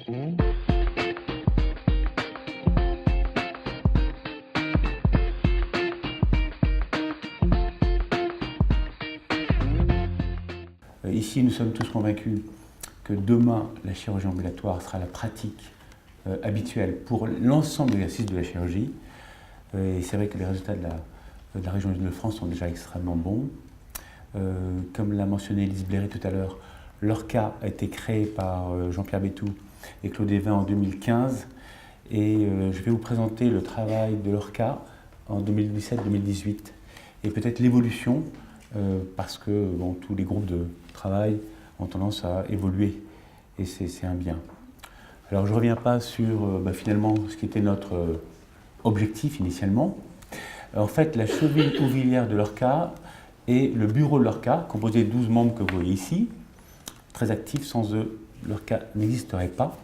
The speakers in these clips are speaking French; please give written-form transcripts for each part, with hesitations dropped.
Ici, nous sommes tous convaincus que demain, la chirurgie ambulatoire sera la pratique habituelle pour l'ensemble de l'exercice de la chirurgie. Et c'est vrai que les résultats de la région Île-de-France sont déjà extrêmement bons. Comme l'a mentionné Elise Blairy tout à l'heure, l'ORCA a été créé par Jean-Pierre Béthou et Claude Évin en 2015. Et je vais vous présenter le travail de l'ORCA en 2017-2018 et peut-être l'évolution, parce que bon, tous les groupes de travail ont tendance à évoluer et c'est un bien. Alors je ne reviens pas sur finalement ce qui était notre objectif initialement. En fait, la cheville ouvrière de l'ORCA et le bureau de l'ORCA, composé de 12 membres que vous voyez ici, très actifs, sans eux, l'ORCA n'existerait pas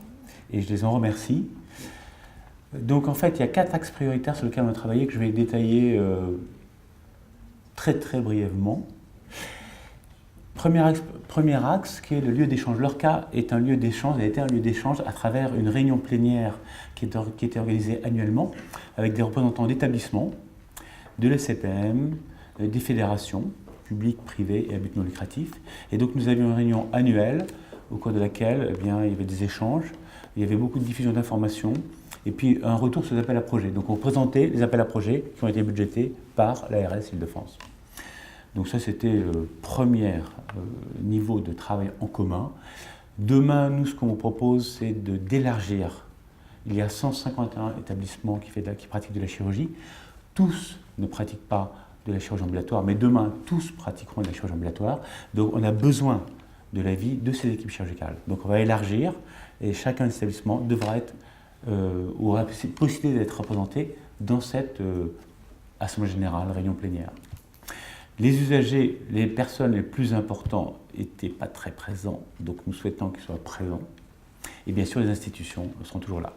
et je les en remercie. Donc en fait, il y a 4 axes prioritaires sur lesquels on a travaillé que je vais détailler très brièvement. Premier axe qui est le lieu d'échange. L'ORCA est un lieu d'échange, a été un lieu d'échange à travers une réunion plénière qui était organisée annuellement avec des représentants d'établissements, de l'ECPM, des fédérations publiques, privées et à but non lucratif. Et donc nous avions une réunion annuelle au cours de laquelle il y avait des échanges, il y avait beaucoup de diffusion d'informations et puis un retour sur les appels à projets. Donc on présentait les appels à projets qui ont été budgétés par l'ARS Île-de-France. Donc ça, c'était le premier niveau de travail en commun. Demain, nous, ce qu'on vous propose, c'est d'élargir. Il y a 151 établissements qui pratiquent de la chirurgie. Tous ne pratiquent pas de la chirurgie ambulatoire, mais demain, tous pratiqueront de la chirurgie ambulatoire. Donc on a besoin de l'avis de ces équipes chirurgicales. Donc on va élargir et chacun des établissements devra être, aura la possibilité d'être représenté dans cette assemblée générale, réunion plénière. Les usagers, les personnes les plus importantes n'étaient pas très présents, donc nous souhaitons qu'ils soient présents. Et bien sûr, les institutions seront toujours là.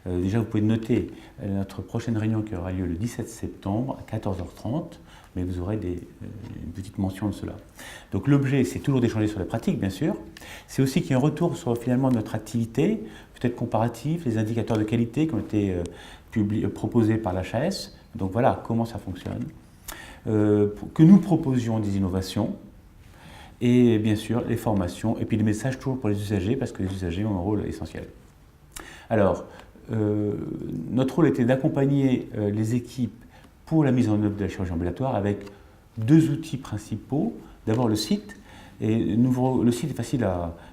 Déjà, vous pouvez noter notre prochaine réunion qui aura lieu le 17 septembre à 14h30, mais vous aurez une petite mention de cela. Donc l'objet, c'est toujours d'échanger sur la pratique, bien sûr. C'est aussi qu'il y ait un retour sur finalement notre activité, peut-être comparatif, les indicateurs de qualité qui ont été proposés par l'HAS. Donc voilà, comment ça fonctionne. Que nous proposions des innovations et bien sûr les formations et puis les messages toujours pour les usagers parce que les usagers ont un rôle essentiel. Alors, notre rôle était d'accompagner les équipes pour la mise en œuvre de la chirurgie ambulatoire avec 2 outils principaux. D'abord le site, et le site est facile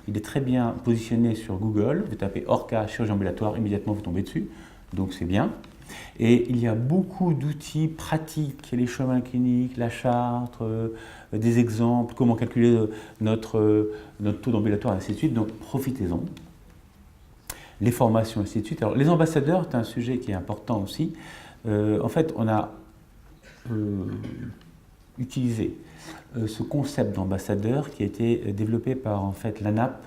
il est très bien positionné sur Google. Vous tapez ORCA chirurgie ambulatoire, immédiatement vous tombez dessus, donc c'est bien. Et il y a beaucoup d'outils pratiques, les chemins cliniques, la charte, des exemples, comment calculer notre taux d'ambulatoire, et ainsi de suite. Donc profitez-en. Les formations, et ainsi de suite. Alors les ambassadeurs, c'est un sujet qui est important aussi. En fait, on a utilisé ce concept d'ambassadeur qui a été développé par en fait, l'ANAP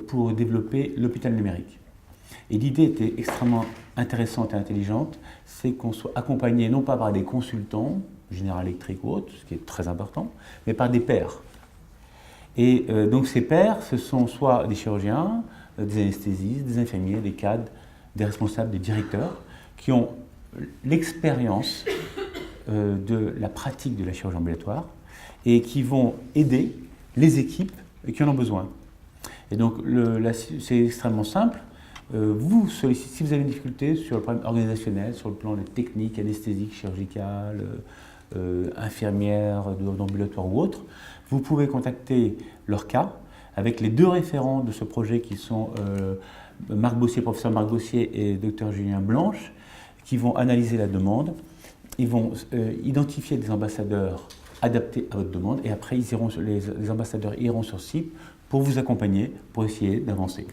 pour développer l'hôpital numérique. Et l'idée était extrêmement intéressante et intelligente, c'est qu'on soit accompagné non pas par des consultants, General Electric ou autres, ce qui est très important, mais par des pairs. Et donc ces pairs, ce sont soit des chirurgiens, des anesthésistes, des infirmiers, des cadres, des responsables, des directeurs, qui ont l'expérience de la pratique de la chirurgie ambulatoire et qui vont aider les équipes qui en ont besoin. Et donc c'est extrêmement simple. Vous sollicitez, si vous avez une difficulté sur le problème organisationnel, sur le plan des techniques, anesthésiques, chirurgicales, infirmières, d'ambulatoire ou autre, vous pouvez contacter l'ORCA avec les 2 référents de ce projet qui sont Marc Bossier, professeur Marc Bossier et Dr Julien Blanche, qui vont analyser la demande. Ils vont identifier des ambassadeurs adaptés à votre demande et après les ambassadeurs iront sur site pour vous accompagner, pour essayer d'avancer.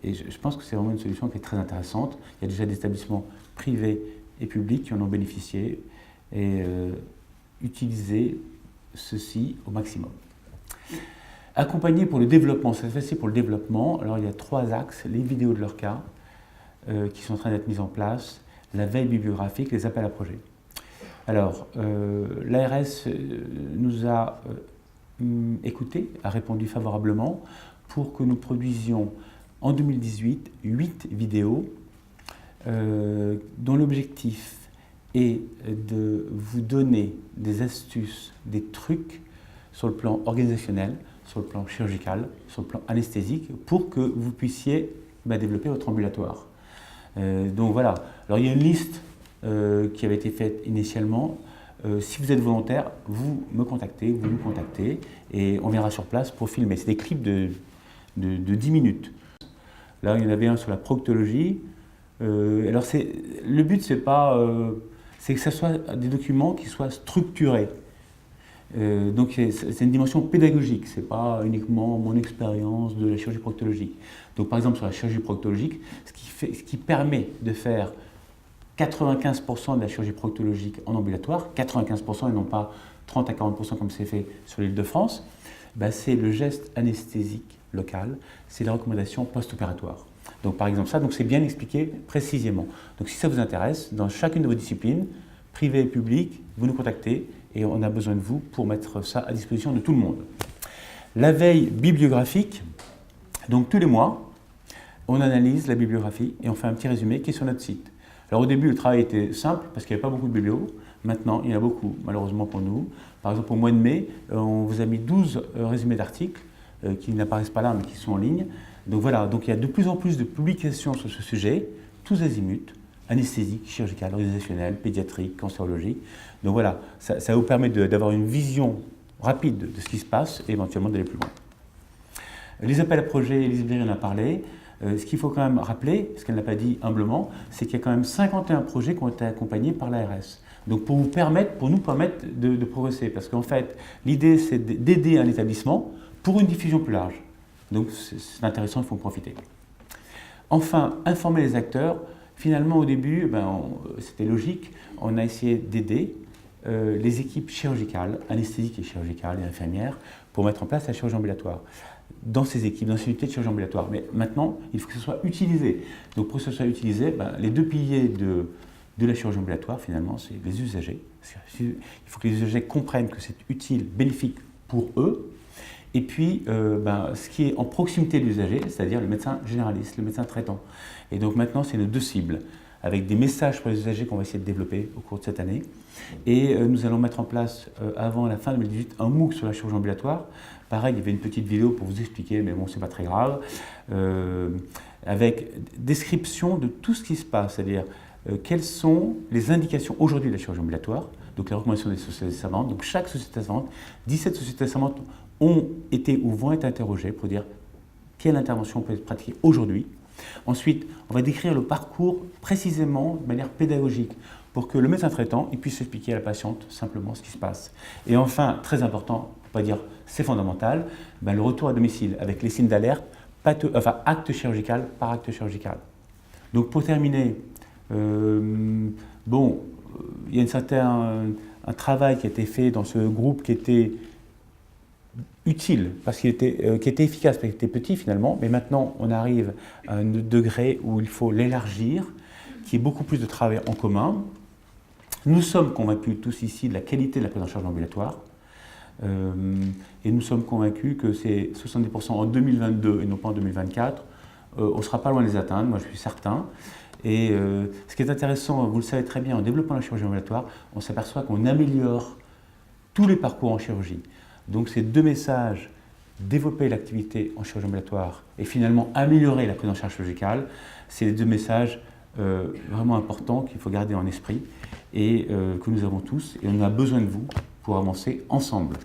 Et je pense que c'est vraiment une solution qui est très intéressante. Il y a déjà des établissements privés et publics qui en ont bénéficié et utiliser ceci au maximum. Accompagner pour le développement, c'est facile pour le développement. Alors il y a 3 axes, les vidéos de l'ORCA qui sont en train d'être mises en place, la veille bibliographique, les appels à projets. Alors l'ARS nous a écoutés, a répondu favorablement pour que nous produisions en 2018 8 vidéos dont l'objectif est de vous donner des astuces, des trucs sur le plan organisationnel, sur le plan chirurgical, sur le plan anesthésique, pour que vous puissiez développer votre ambulatoire. Donc voilà, alors il y a une liste qui avait été faite initialement. Si vous êtes volontaire, vous me contactez, vous nous contactez, et on viendra sur place pour filmer. C'est des clips de 10 minutes. Là, il y en avait un sur la proctologie. Alors le but, c'est que ce soit des documents qui soient structurés. Donc c'est une dimension pédagogique, ce n'est pas uniquement mon expérience de la chirurgie proctologique. Donc par exemple sur la chirurgie proctologique, ce qui permet de faire 95% de la chirurgie proctologique en ambulatoire, 95% et non pas 30 à 40% comme c'est fait sur l'Île-de-France, c'est le geste anesthésique local, c'est la recommandation post-opératoire. Donc par exemple ça, c'est bien expliqué précisément. Donc si ça vous intéresse, dans chacune de vos disciplines, privées et publiques, vous nous contactez et on a besoin de vous pour mettre ça à disposition de tout le monde. La veille bibliographique, donc tous les mois, on analyse la bibliographie et on fait un petit résumé qui est sur notre site. Alors au début, le travail était simple parce qu'il n'y avait pas beaucoup de biblios. Maintenant, il y en a beaucoup, malheureusement pour nous. Par exemple, au mois de mai, on vous a mis 12 résumés d'articles qui n'apparaissent pas là, mais qui sont en ligne. Donc voilà, donc il y a de plus en plus de publications sur ce sujet, tous azimuts, anesthésique, chirurgicale, organisationnelle, pédiatrique, cancérologie. Donc voilà, ça vous permet d'avoir une vision rapide de ce qui se passe et éventuellement d'aller plus loin. Les appels à projets, Elise Bléry en a parlé. Ce qu'il faut quand même rappeler, ce qu'elle n'a pas dit humblement, c'est qu'il y a quand même 51 projets qui ont été accompagnés par l'ARS. Donc pour nous permettre de progresser, parce qu'en fait, l'idée c'est d'aider un établissement pour une diffusion plus large. Donc c'est intéressant, il faut en profiter. Enfin, informer les acteurs. Finalement, au début, c'était logique, on a essayé d'aider les équipes chirurgicales, anesthésiques et chirurgicales et infirmières, pour mettre en place la chirurgie ambulatoire dans ces équipes, dans ces unités de chirurgie ambulatoire. Mais maintenant, il faut que ce soit utilisé. Donc pour que ce soit utilisé, les deux piliers de la chirurgie ambulatoire, finalement, c'est les usagers. Il faut que les usagers comprennent que c'est utile, bénéfique pour eux. Et puis, ce qui est en proximité de l'usager, c'est-à-dire le médecin généraliste, le médecin traitant. Et donc maintenant, c'est nos deux cibles, avec des messages pour les usagers qu'on va essayer de développer au cours de cette année. Et nous allons mettre en place, avant la fin 2018, un MOOC sur la chirurgie ambulatoire. Pareil, il y avait une petite vidéo pour vous expliquer, mais bon, c'est pas très grave, avec description de tout ce qui se passe, c'est-à-dire quelles sont les indications aujourd'hui de la chirurgie ambulatoire, donc les recommandations des sociétés savantes. Donc chaque société savante, 17 sociétés savantes ont été ou vont être interrogées pour dire quelle intervention peut être pratiquée aujourd'hui. Ensuite, on va décrire le parcours précisément de manière pédagogique pour que le médecin traitant puisse expliquer à la patiente simplement ce qui se passe. Et enfin, très important, on peut pas dire c'est fondamental, le retour à domicile avec les signes d'alerte, acte chirurgical par acte chirurgical. Donc pour terminer, il y a un travail qui a été fait dans ce groupe qui était utile, qui était efficace, parce qu'il était petit finalement, mais maintenant on arrive à un degré où il faut l'élargir, qu'il y ait beaucoup plus de travail en commun. Nous sommes convaincus tous ici de la qualité de la prise en charge ambulatoire, et nous sommes convaincus que c'est 70% en 2022 et non pas en 2024. On ne sera pas loin de les atteindre, moi je suis certain. Et ce qui est intéressant, vous le savez très bien, en développant la chirurgie ambulatoire, on s'aperçoit qu'on améliore tous les parcours en chirurgie. Donc ces deux messages, développer l'activité en chirurgie ambulatoire et finalement améliorer la prise en charge chirurgicale, c'est les deux messages vraiment importants qu'il faut garder en esprit et que nous avons tous, et on a besoin de vous pour avancer ensemble.